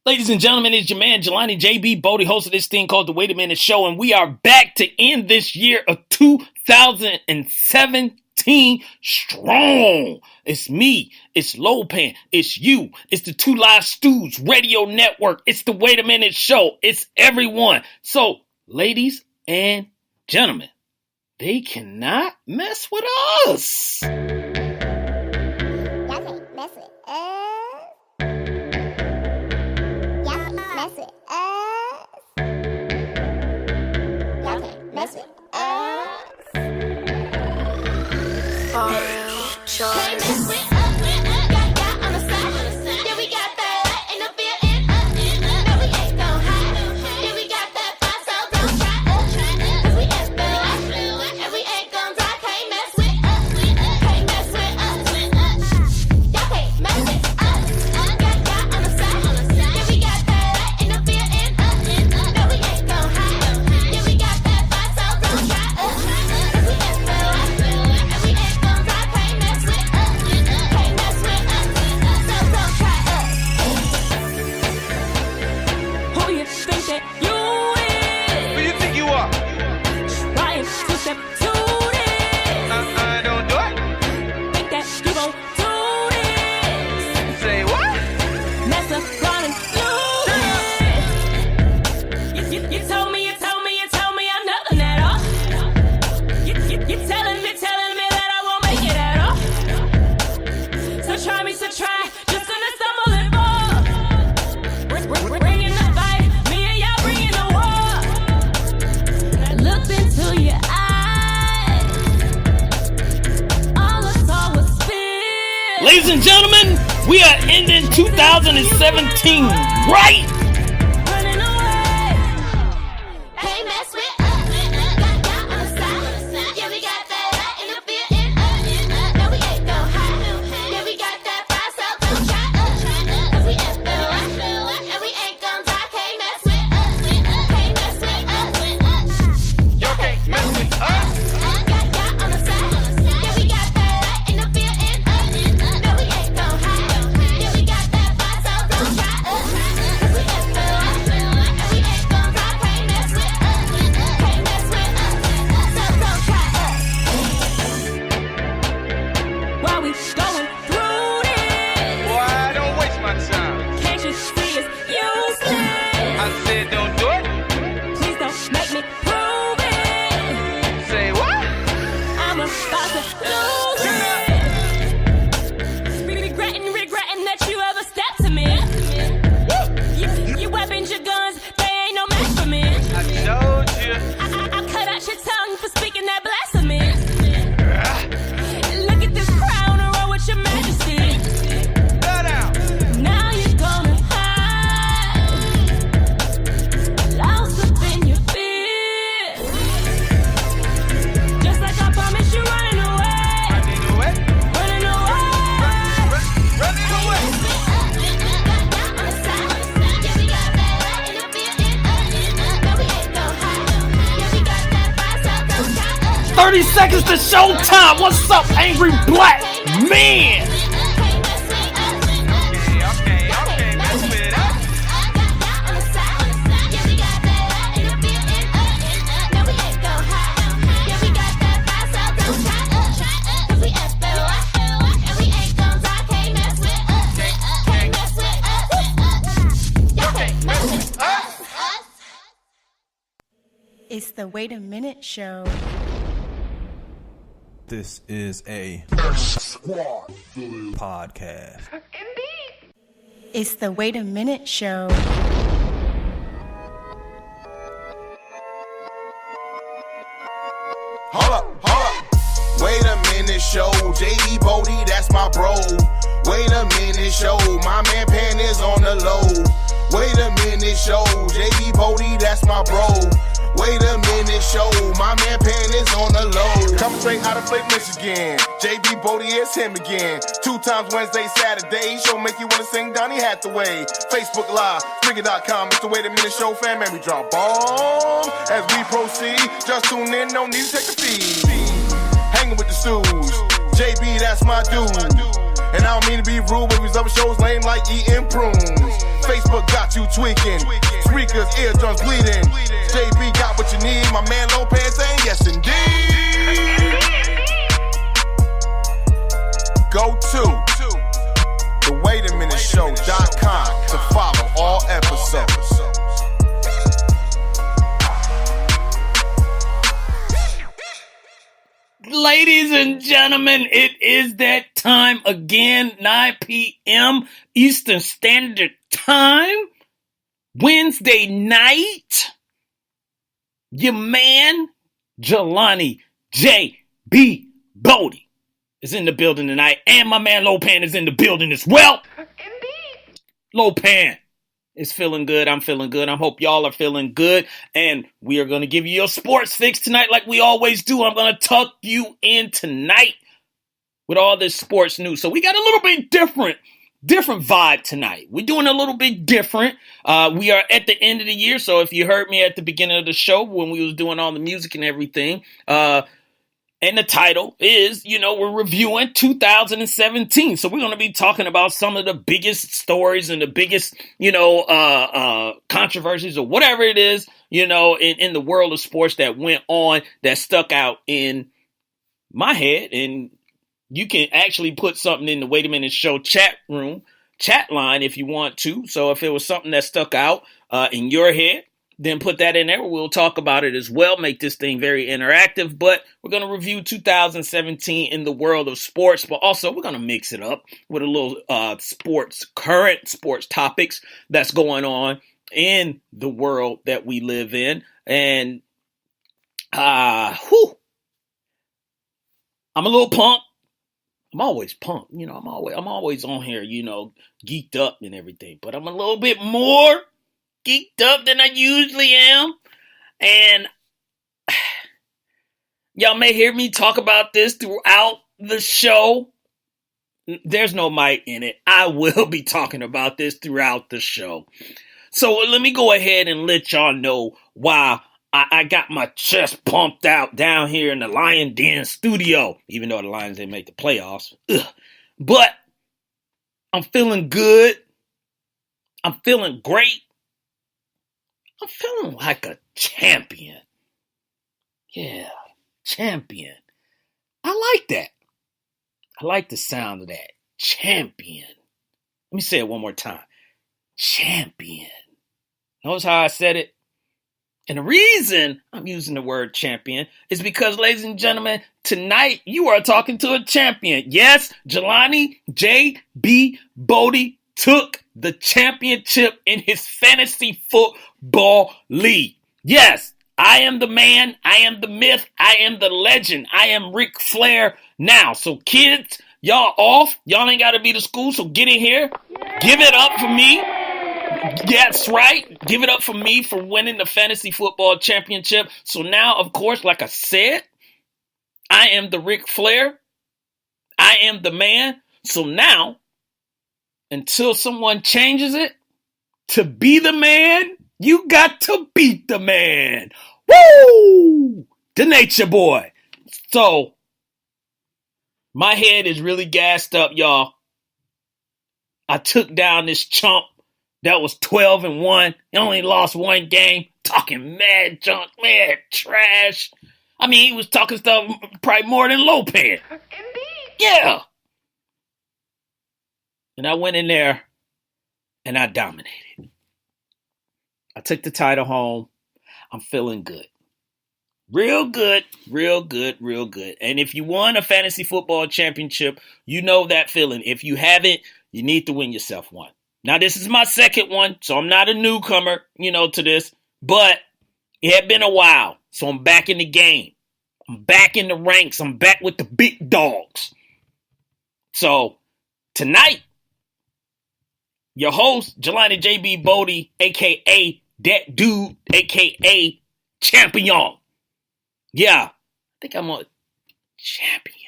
Ladies and gentlemen, it's your man, Jelani JB Bodie, host of this thing called The Wait a Minute Show, and we are back to end this year of 2017 strong. It's me, it's Lopan, it's you, it's the Two Live Stews Radio Network, it's The Wait a Minute Show, it's everyone. So, ladies and gentlemen, they cannot mess with us. Y'all can't mess with us. Ladies and gentlemen, we are ending 2017 right. Seconds to showtime. What's up, angry black man? It's the Wait a Minute Show. This is a podcast. Indeed. It's the Wait a Minute Show. Hold up. Wait a minute, show. JD Bodie, that's my bro. Wait a minute, show. My man Pan is on the low. Wait a minute, show. JD Bodie, that's my bro. Wait a minute, show. My man Pan is on the low. Coming straight out of Flake, Michigan. JB Bodie is him again. 2 times Wednesday, Saturday. Show make you wanna sing Donny Hathaway. Facebook Live, Springer.com. It's the Wait a Minute Show, fam. And we drop bombs as we proceed. Just tune in, no need to take a feed. Hanging with the stews. JB, that's my dude. And I don't mean to be rude, but these other shows lame like eating prunes. Facebook got you tweaking. Speakers, eardrums bleeding. JB got what you need. My man Lopez saying yes indeed. Go to thewaitaminuteshow.com to follow all episodes. Ladies and gentlemen, it is that time again, 9 p.m. Eastern Standard Time, Wednesday night. Your man, Jelani J.B. Bodie, is in the building tonight, and my man Lopan is in the building as well. Indeed. Lopan is feeling good. I'm feeling good. I hope y'all are feeling good. And we are going to give you your sports fix tonight like we always do. I'm going to tuck you in tonight with all this sports news. So we got a little bit different vibe tonight. We're doing a little bit different. We are at the end of the year. So if you heard me at the beginning of the show when we was doing all the music and everything, and the title is, we're reviewing 2017. So we're going to be talking about some of the biggest stories and the biggest, controversies or whatever it is, in the world of sports that went on that stuck out in my head. And you can actually put something in the Wait a Minute Show chat line if you want to. So if it was something that stuck out in your head, then put that in there. We'll talk about it as well, make this thing very interactive. But we're going to review 2017 in the world of sports, but also we're going to mix it up with a little current sports topics that's going on in the world that we live in. And I'm a little pumped. I'm always pumped. I'm always on here, geeked up and everything. But I'm a little bit more geeked up than I usually am. And y'all may hear me talk about this throughout the show. There's no mic in it. I will be talking about this throughout the show. So let me go ahead and let y'all know why I got my chest pumped out down here in the Lion Den studio, even though the Lions didn't make the playoffs. But I'm feeling good. I'm feeling great. I'm feeling like a champion. Yeah, champion. I like that. I like the sound of that. Champion. Let me say it one more time. Champion. Notice how I said it? And the reason I'm using the word champion is because, ladies and gentlemen, tonight you are talking to a champion. Yes, Jelani J.B. Bodie took the championship in his fantasy football league. Yes, I am the man. I am the myth. I am the legend. I am Ric Flair now. So kids, y'all off. Y'all ain't got to be to school, so get in here. Give it up for me. That's right. Give it up for me for winning the fantasy football championship. So now, of course, like I said, I am the Ric Flair. I am the man. So now, until someone changes it to be the man, you got to beat the man. Woo! The Nature Boy. So, my head is really gassed up, y'all. I took down this chump that was 12-1. He only lost one game. Talking mad junk, mad trash. I mean, he was talking stuff probably more than Lopez. Indeed. Yeah. And I went in there and I dominated. I took the title home. I'm feeling good. Real good, real good, real good. And if you won a fantasy football championship, you know that feeling. If you haven't, you need to win yourself one. Now, this is my second one, so I'm not a newcomer, to this. But it had been a while, so I'm back in the game. I'm back in the ranks. I'm back with the big dogs. So, tonight, your host, Jelani J.B. Bodie, a.k.a. that dude, a.k.a. champion. Yeah, I think I'm a champion.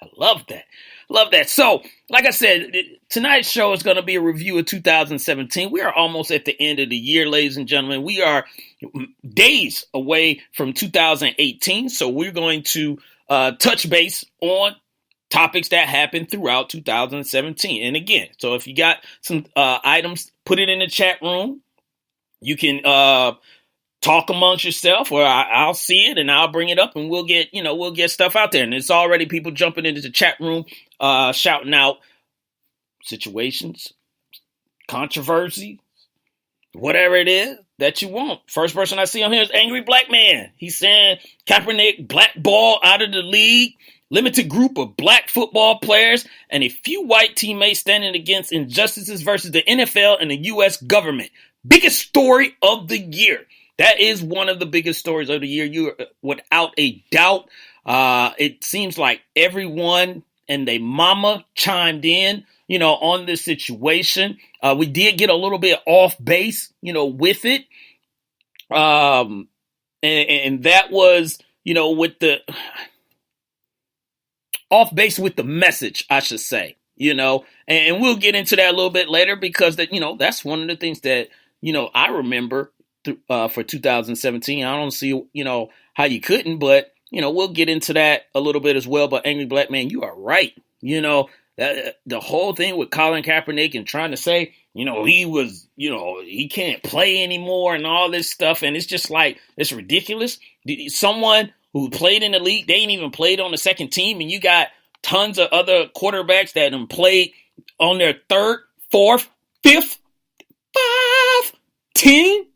I love that. Love that. So, like I said, tonight's show is going to be a review of 2017. We are almost at the end of the year, ladies and gentlemen. We are days away from 2018. So we're going to touch base on topics that happened throughout 2017. And again, so if you got some items, put it in the chat room. You can talk amongst yourself, or I'll see it and I'll bring it up, and we'll get stuff out there. And it's already people jumping into the chat room, shouting out situations, controversy, whatever it is that you want. First person I see on here is Angry Black Man. He's saying Kaepernick blackball out of the league, limited group of black football players, and a few white teammates standing against injustices versus the NFL and the U.S. government. Biggest story of the year. That is one of the biggest stories of the year, without a doubt. It seems like everyone and their mama chimed in, on this situation. We did get a little bit off base, with it. And that was, with the off base with the message, I should say, and we'll get into that a little bit later, because that's one of the things that, I remember for 2017. I don't see, how you couldn't, but, we'll get into that a little bit as well. But Angry Black Man, you are right. The whole thing with Colin Kaepernick and trying to say, he can't play anymore and all this stuff. And it's just like, it's ridiculous. Someone who played in the league, they ain't even played on the second team. And you got tons of other quarterbacks that have played on their third, fourth, fifth, 10.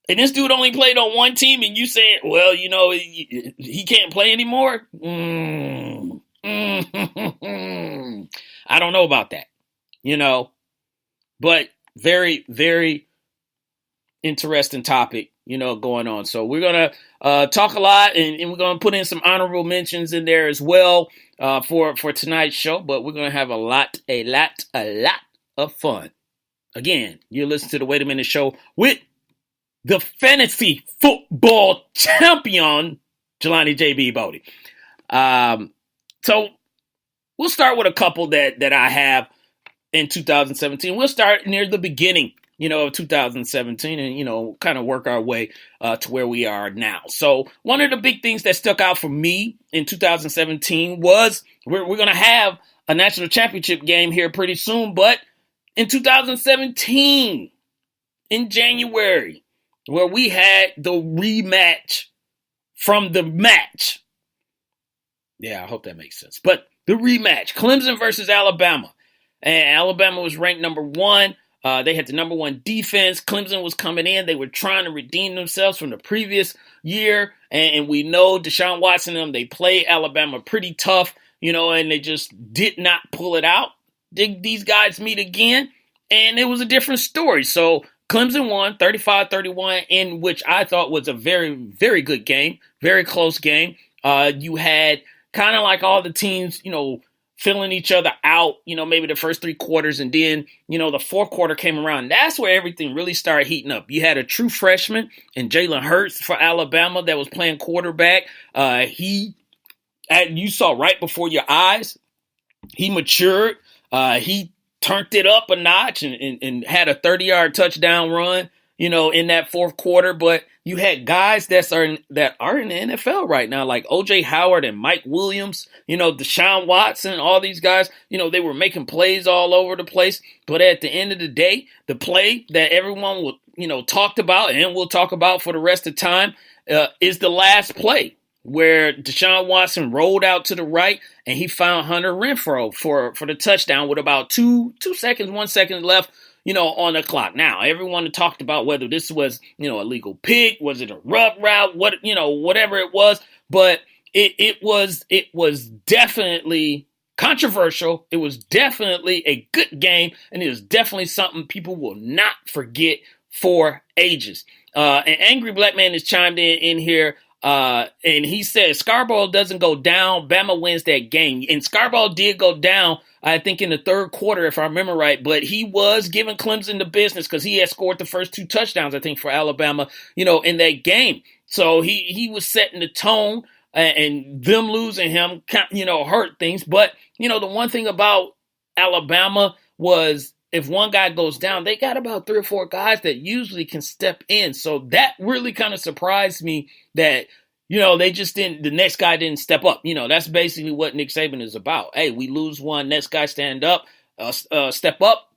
And this dude only played on one team, and you said, well, he can't play anymore? I don't know about that, but very, very interesting topic, going on. So we're going to talk a lot, and we're going to put in some honorable mentions in there as well for tonight's show, but we're going to have a lot of fun. Again, you're listening to the Wait a Minute Show with the fantasy football champion, Jelani JB Bodie. So we'll start with a couple that I have in 2017. We'll start near the beginning, of 2017 and, kind of work our way to where we are now. So one of the big things that stuck out for me in 2017 was we're going to have a national championship game here pretty soon, but in 2017, in January, where we had the rematch from the match. Yeah, I hope that makes sense. But the rematch, Clemson versus Alabama. And Alabama was ranked number 1. They had the number 1 defense. Clemson was coming in. They were trying to redeem themselves from the previous year. And we know Deshaun Watson and them, they played Alabama pretty tough, and they just did not pull it out. These guys meet again, and it was a different story. So Clemson won 35-31, in which I thought was a very, very good game, very close game. You had kind of like all the teams, filling each other out, maybe the first 3 quarters, and then, the fourth quarter came around. That's where everything really started heating up. You had a true freshman in Jalen Hurts for Alabama that was playing quarterback. You saw right before your eyes, he matured. He turned it up a notch and had a 30-yard touchdown run, in that fourth quarter. But you had guys that are in the NFL right now, like O.J. Howard and Mike Williams, Deshaun Watson, all these guys, they were making plays all over the place. But at the end of the day, the play that everyone will, talked about and will talk about for the rest of the time is the last play, where Deshaun Watson rolled out to the right and he found Hunter Renfrow for the touchdown with about 1 second left, on the clock. Now, everyone talked about whether this was, a legal pick, was it a rough route, whatever it was, but it was definitely controversial. It was definitely a good game, and it was definitely something people will not forget for ages. And Angry Black Man has chimed in here. And he said Scarborough doesn't go down, Bama wins that game. And Scarborough did go down, I think, in the third quarter, if I remember right. But he was giving Clemson the business because he had scored the first 2 touchdowns, I think, for Alabama, in that game. So he was setting the tone, and them losing him, hurt things. But, the one thing about Alabama was, if one guy goes down, they got about 3 or 4 guys that usually can step in. So that really kind of surprised me that, they just didn't, the next guy didn't step up. That's basically what Nick Saban is about. Hey, we lose one, next guy stand up, step up,